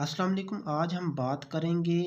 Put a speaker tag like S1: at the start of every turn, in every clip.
S1: अस्सलाम वालेकुम। आज हम बात करेंगे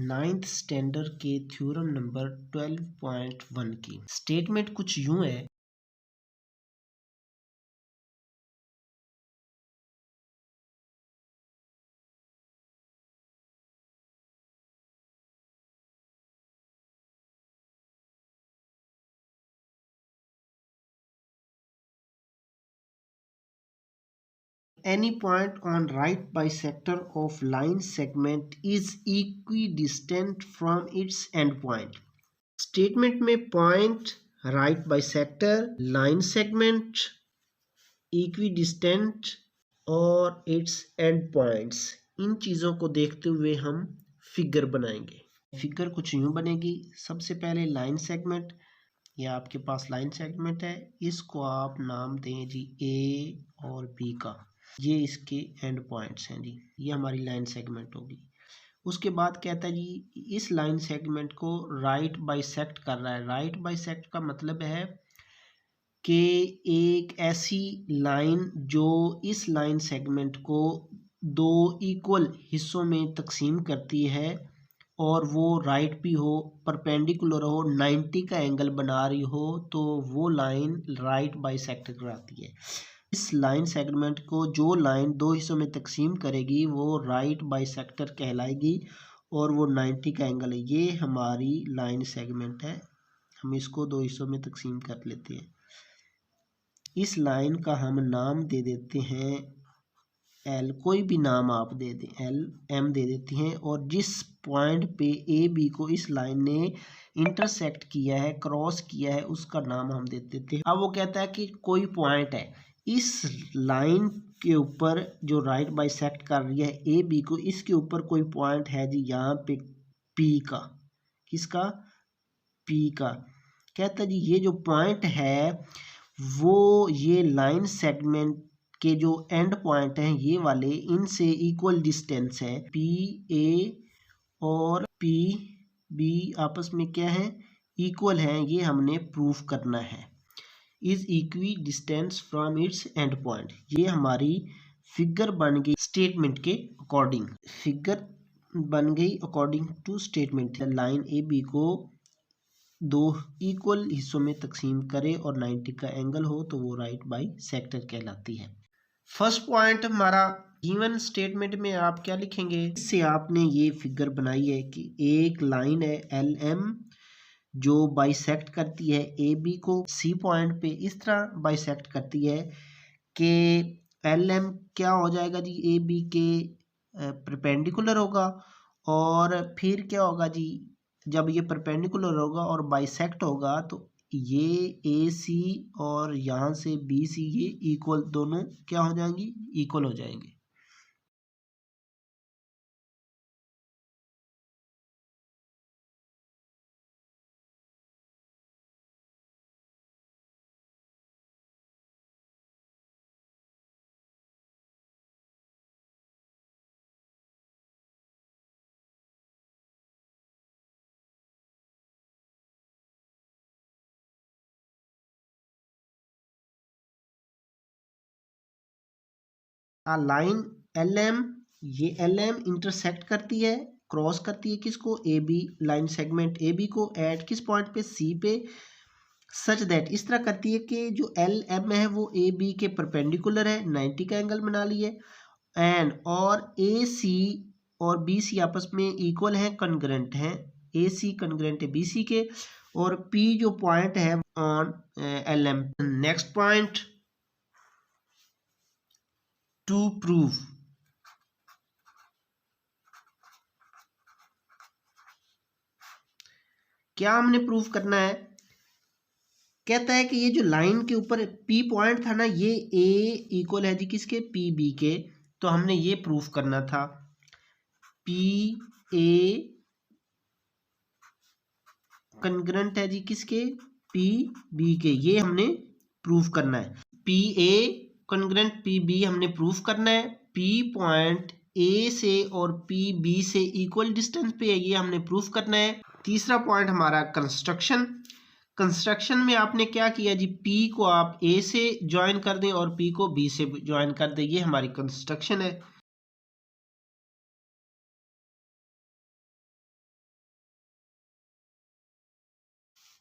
S1: 9th स्टैंडर्ड के थ्योरम नंबर 12.1 की। स्टेटमेंट कुछ यूं है, any point on right bisector of line segment is equidistant from its endpoint। Statement में point, right bisector, line segment, equidistant और इट्स एंड पॉइंट्स, इन चीज़ों को देखते हुए हम फिगर बनाएंगे। फिगर कुछ यूं बनेगी। सबसे पहले लाइन सेगमेंट, ये आपके पास लाइन सेगमेंट है, इसको आप नाम दें जी ए और बी का। ये इसके एंड पॉइंट्स हैं जी, ये हमारी लाइन सेगमेंट होगी। उसके बाद कहता है जी इस लाइन सेगमेंट को राइट बाइसेक्ट कर रहा है। राइट बाइसेक्ट का मतलब है कि एक ऐसी लाइन जो इस लाइन सेगमेंट को दो इक्वल हिस्सों में तकसीम करती है और वो राइट भी हो, परपेंडिकुलर हो, 90 का एंगल बना रही हो, तो वो लाइन राइट बाइसेक्ट कराती है। इस लाइन सेगमेंट को जो लाइन दो हिस्सों में तकसीम करेगी वो राइट बाइसेक्टर कहलाएगी और वो 90 का एंगल है। ये हमारी लाइन सेगमेंट है, हम इसको दो हिस्सों में तकसीम कर लेते हैं। इस लाइन का हम नाम दे देते हैं एल, कोई भी नाम आप दे दें, एल एम दे देते हैं। और जिस पॉइंट पे ए बी को इस लाइन ने इंटरसेक्ट किया है, क्रॉस किया है, उसका नाम हम दे देते हैं। अब वो कहता है कि कोई पॉइंट है इस लाइन के ऊपर जो राइट बाइसेक्ट कर रही है ए बी को, इसके ऊपर कोई पॉइंट है जी यहाँ पे पी का। किसका? पी का। कहता है जी ये जो पॉइंट है वो ये लाइन सेगमेंट के जो एंड पॉइंट हैं ये वाले, इनसे इक्वल डिस्टेंस है। पी ए और पी बी आपस में क्या है? इक्वल हैं। ये हमने प्रूफ करना है। Is equi distance from its and point. ये हमारी फिगर बन गई स्टेटमेंट के अकॉर्डिंग। फिगर बन गई according to statement. Line A B को दो इक्वल हिस्सों में तकसीम करे और 90 का एंगल हो तो वो राइट बाई सेक्टर कहलाती है। फर्स्ट पॉइंट हमारा गिवन स्टेटमेंट में आप क्या लिखेंगे? इससे आपने ये फिगर बनाई है कि एक लाइन है एल एम जो बाइसेक्ट करती है ए बी को सी पॉइंट पे, इस तरह बाइसेक्ट करती है कि एल एम क्या हो जाएगा जी, ए बी के परपेंडिकुलर होगा। और फिर क्या होगा जी, जब ये परपेंडिकुलर होगा और बाइसेक्ट होगा तो ये ए सी और यहाँ से बी सी ये इक्वल, दोनों क्या हो जाएंगी? इक्वल हो जाएंगे। लाइन एल एम, ये एल एम इंटरसेक्ट करती है, क्रॉस करती है किसको? A B, line segment A B को एट किस पॉइंट पे? सी पे। सच दैट इस तरह करती है कि जो एल एम है वो ए बी के परपेंडिकुलर है, 90 का एंगल बना लिए, एंड और ए सी और बी सी आपस में इक्वल हैं, कॉन्ग्रुएंट हैं। ए सी कॉन्ग्रुएंट है बी सी के, और पी जो पॉइंट है on L M. Next point to prove, क्या हमने प्रूफ करना है? कहता है कि ये जो लाइन के ऊपर पी पॉइंट था ना, ये ए इक्वल है जी किसके? पी बी के। तो हमने ये प्रूफ करना था पी ए कॉन्ग्रुएंट है जी किसके? पी बी के। ये हमने प्रूफ करना है। P A congruent P B हमने प्रूफ करना है। पी पॉइंट ए से और पी बी से इक्वल डिस्टेंस पे है, ये हमने प्रूफ करना है। तीसरा पॉइंट हमारा कंस्ट्रक्शन। कंस्ट्रक्शन में आपने क्या किया जी, पी को आप ए से ज्वाइन कर दें और पी को बी से ज्वाइन कर दें, ये हमारी कंस्ट्रक्शन है।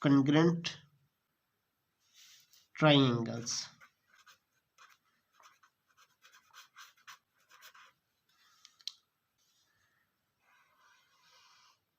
S1: congruent triangles.